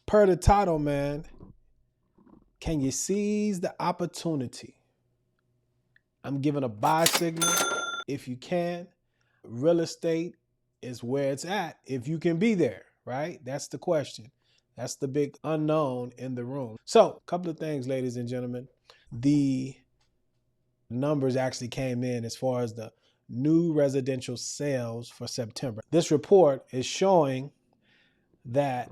Per the title, man, can you seize the opportunity? I'm giving a buy signal if you can. Real estate is where it's at if you can be there, right? That's the question. That's the big unknown in the room. So, a couple of things, ladies and gentlemen. The numbers actually came in as far as the new residential sales for September. This report is showing that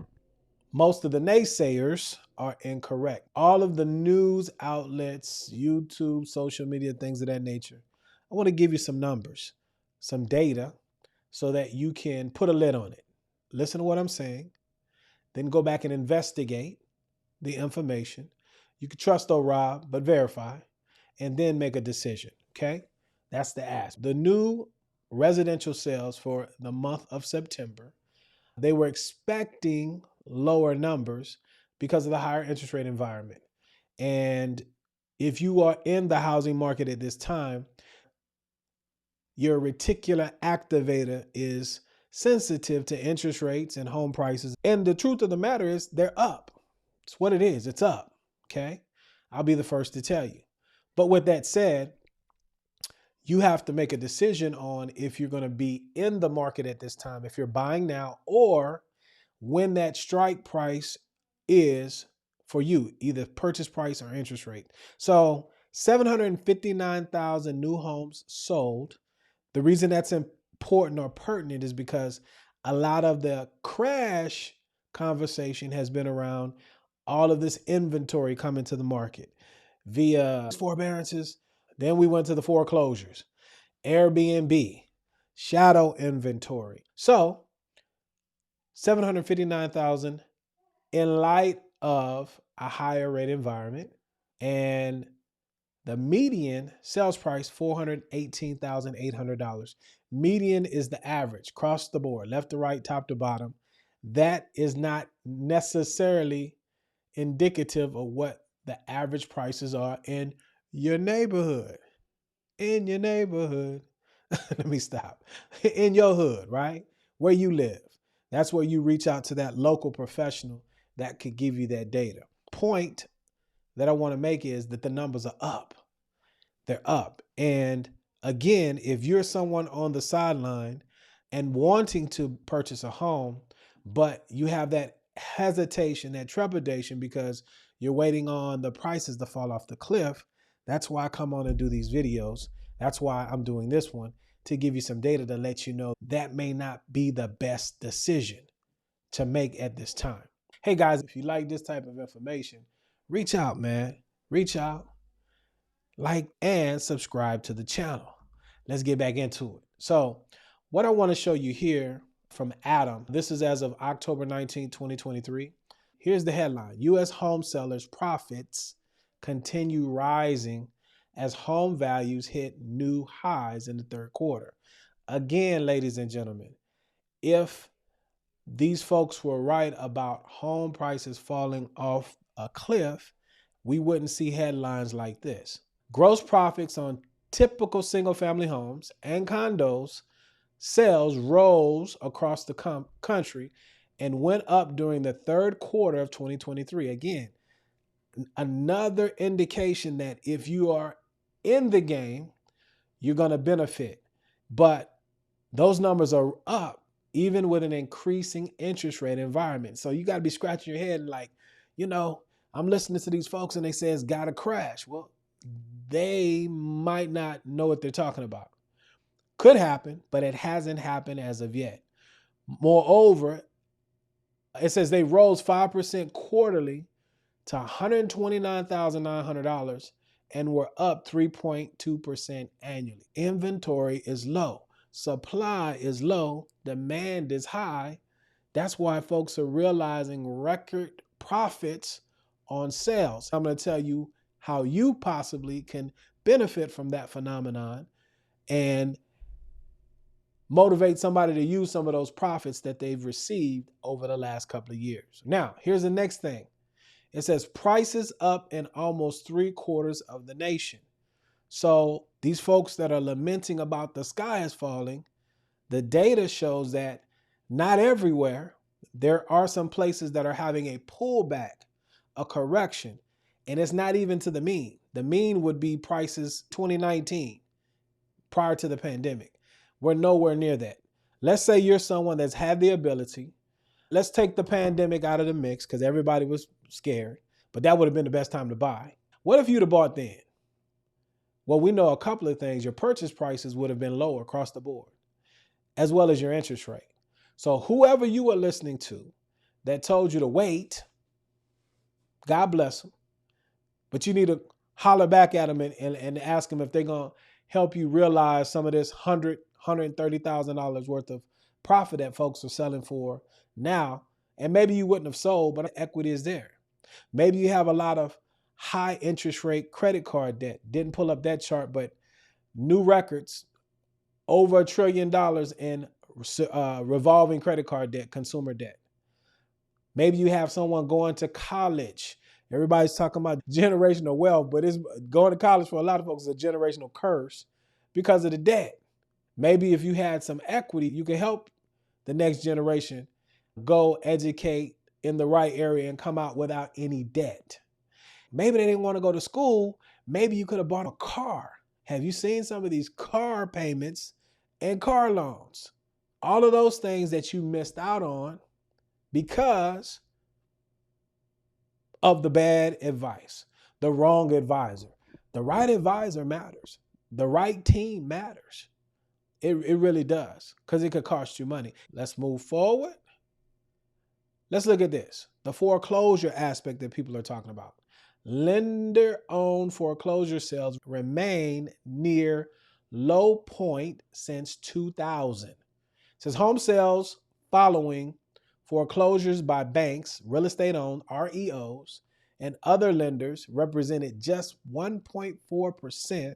most of the naysayers are incorrect. All of the news outlets, YouTube, social media, things of that nature. I want to give you some numbers, some data, so that you can put a lid on it. Listen to what I'm saying, then go back and investigate the information. You can trust Rob, but verify, and then make a decision, okay? That's the ask. The new residential sales for the month of September, they were expecting lower numbers because of the higher interest rate environment. And if you are in the housing market at this time, your reticular activator is sensitive to interest rates and home prices. And the truth of the matter is they're up. It's what it is. It's up. Okay. I'll be the first to tell you. But with that said, you have to make a decision on if you're going to be in the market at this time, if you're buying now, or when that strike price is for you, either purchase price or interest rate. So 759,000 new homes sold. The reason that's important or pertinent is because a lot of the crash conversation has been around all of this inventory coming to the market via forbearances. Then we went to the foreclosures, Airbnb, shadow inventory. So 759,000 in light of a higher rate environment, and the median sales price, $418,800. Median is the average, across the board, left to right, top to bottom. That is not necessarily indicative of what the average prices are in your neighborhood. In your neighborhood. Let me stop. In your hood, right? Where you live. That's where you reach out to that local professional that could give you that data. Point that I want to make is that the numbers are up. They're up. And again, if you're someone on the sideline and wanting to purchase a home, but you have that hesitation, that trepidation because you're waiting on the prices to fall off the cliff, that's why I come on and do these videos. That's why I'm doing this one, to give you some data to let you know that may not be the best decision to make at this time. Hey guys, if you like this type of information, reach out, man. Reach out, like, and subscribe to the channel. Let's get back into it. So what I want to show you here from Adam, this is as of October 19, 2023. Here's the headline: U.S. home sellers' profits continue rising as home values hit new highs in the third quarter. Again, ladies and gentlemen, if these folks were right about home prices falling off a cliff, we wouldn't see headlines like this. Gross profits on typical single-family homes and condos sales rose across the country and went up during the third quarter of 2023. Again, another indication that if you are in the game, you're going to benefit. But those numbers are up even with an increasing interest rate environment. So you got to be scratching your head like, I'm listening to these folks and they say it's got to crash. Well, they might not know what they're talking about. Could happen, but it hasn't happened as of yet. Moreover, it says they rose 5% quarterly to $129,900 and were up 3.2% annually. Inventory is low. Supply is low. Demand is high. That's why folks are realizing record profits on sales. I'm going to tell you how you possibly can benefit from that phenomenon and motivate somebody to use some of those profits that they've received over the last couple of years. Now, here's the next thing. It says prices up in almost 3/4 of the nation. So these folks that are lamenting about the sky is falling, the data shows that not everywhere, There are some places that are having a pullback, a correction, and it's not even to the mean. The mean would be prices 2019 prior to the pandemic. We're nowhere near that. Let's say you're someone that's had the ability. Let's take the pandemic out of the mix because everybody was scared, but that would have been the best time to buy. What if you'd have bought then? Well, we know a couple of things. Your purchase prices would have been lower across the board, as well as your interest rate. So whoever you were listening to that told you to wait, God bless them. But you need to holler back at them and ask them if they're going to help you realize some of this $130,000 worth of profit that folks are selling for now. And maybe you wouldn't have sold, but equity is there. Maybe you have a lot of high interest rate credit card debt. Didn't pull up that chart, but new records, over $1 trillion in revolving credit card debt, consumer debt. Maybe you have someone going to college. Everybody's talking about generational wealth, but it's going to college for a lot of folks is a generational curse because of the debt. Maybe if you had some equity, you could help the next generation go educate in the right area and come out without any debt. Maybe they didn't want to go to school. Maybe you could have bought a car. Have you seen some of these car payments and car loans? All of those things that you missed out on because of the bad advice, the wrong advisor. The right advisor matters. The right team matters. It really does, because it could cost you money. Let's move forward. Let's look at this. The foreclosure aspect that people are talking about. Lender-owned foreclosure sales remain near low point since 2000. It says home sales following foreclosures by banks, real estate owned, REOs, and other lenders represented just 1.4%,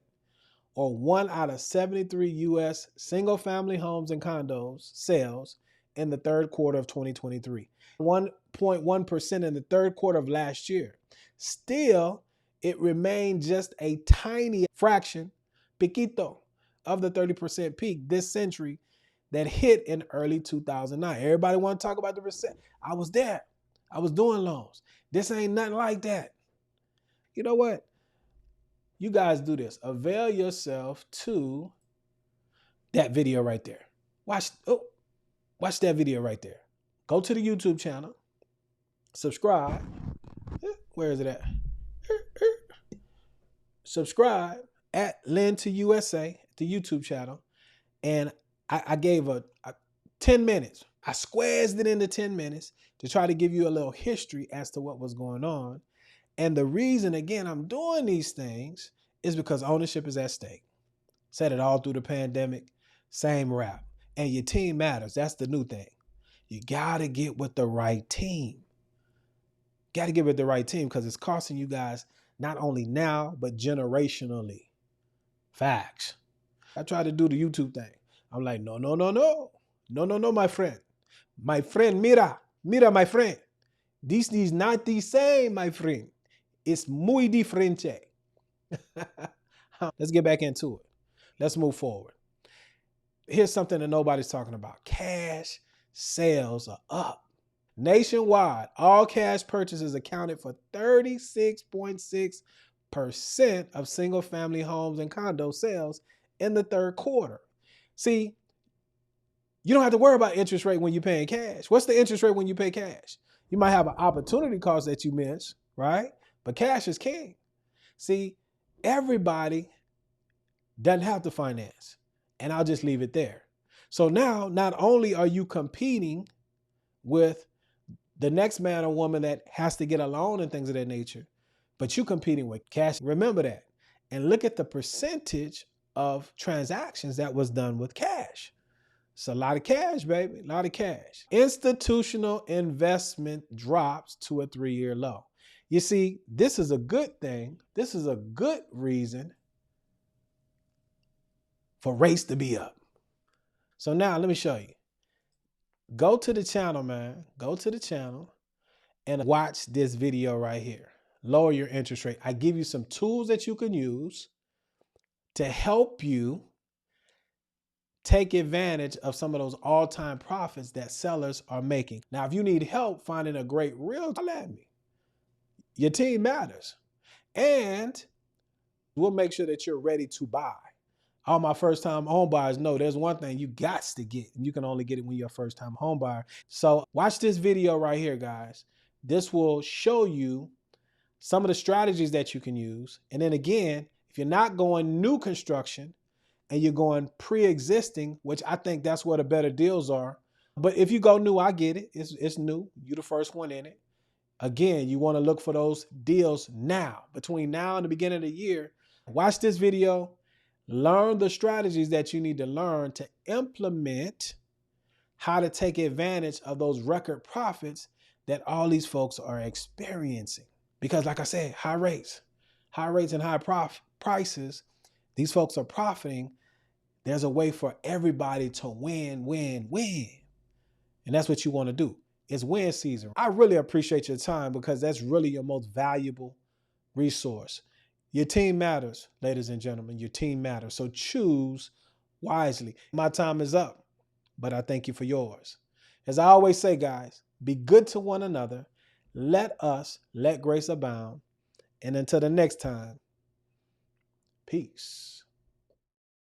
or 1 out of 73 U.S. single-family homes and condos sales in the third quarter of 2023. 1.1% in the third quarter of last year. Still, it remained just a tiny fraction, piquito, of the 30% peak this century that hit in early 2009. Everybody want to talk about the recession. I was there. I was doing loans. This ain't nothing like that. You know what? You guys do this. Avail yourself to that video right there. Watch that video right there. Go to the YouTube channel. Subscribe. Where is it at? Subscribe at Lend to USA, the YouTube channel. And I gave a 10 minutes. I squeezed it into 10 minutes to try to give you a little history as to what was going on. And the reason, again, I'm doing these things is because ownership is at stake. Said it all through the pandemic. Same rap. And your team matters. That's the new thing. You got to get with the right team. Got to get with the right team because it's costing you guys not only now, but generationally. Facts. I try to do the YouTube thing. I'm like, no, my friend. My friend, mira, my friend. This is not the same, my friend. It's muy diferente. Let's get back into it. Let's move forward. Here's something that nobody's talking about. Cash sales are up. Nationwide, all cash purchases accounted for 36.6% of single-family homes and condo sales in the third quarter. See, you don't have to worry about interest rate when you're paying cash. What's the interest rate when you pay cash? You might have an opportunity cost that you miss, right? But cash is king. See, everybody doesn't have to finance. And I'll just leave it there. So now, not only are you competing with the next man or woman that has to get a loan and things of that nature, but you're competing with cash. Remember that. And look at the percentage of transactions that was done with cash. It's a lot of cash, baby. A lot of cash. Institutional investment drops to a 3-year low. You see, this is a good thing. This is a good reason for rates to be up. So now let me show you. Go to the channel, man. Go to the channel and watch this video right here. Lower your interest rate. I give you some tools that you can use to help you take advantage of some of those all-time profits that sellers are making. Now, if you need help finding a great realtor, let me. Your team matters. And we'll make sure that you're ready to buy. All my first time home buyers know there's one thing you got to get, and you can only get it when you're a first time home buyer. So watch this video right here, guys. This will show you some of the strategies that you can use. And then again, if you're not going new construction and you're going pre-existing, which I think that's where the better deals are. But if you go new, I get it. It's new. You're the first one in it. Again, you want to look for those deals now, between now and the beginning of the year. Watch this video, learn the strategies that you need to learn to implement how to take advantage of those record profits that all these folks are experiencing. Because like I said, high rates and high prices, these folks are profiting. There's a way for everybody to win, win, win. And that's what you want to do. It's win season. I really appreciate your time because that's really your most valuable resource. Your team matters, ladies and gentlemen. Your team matters. So choose wisely. My time is up, but I thank you for yours. As I always say, guys, be good to one another. Let grace abound. And until the next time, peace.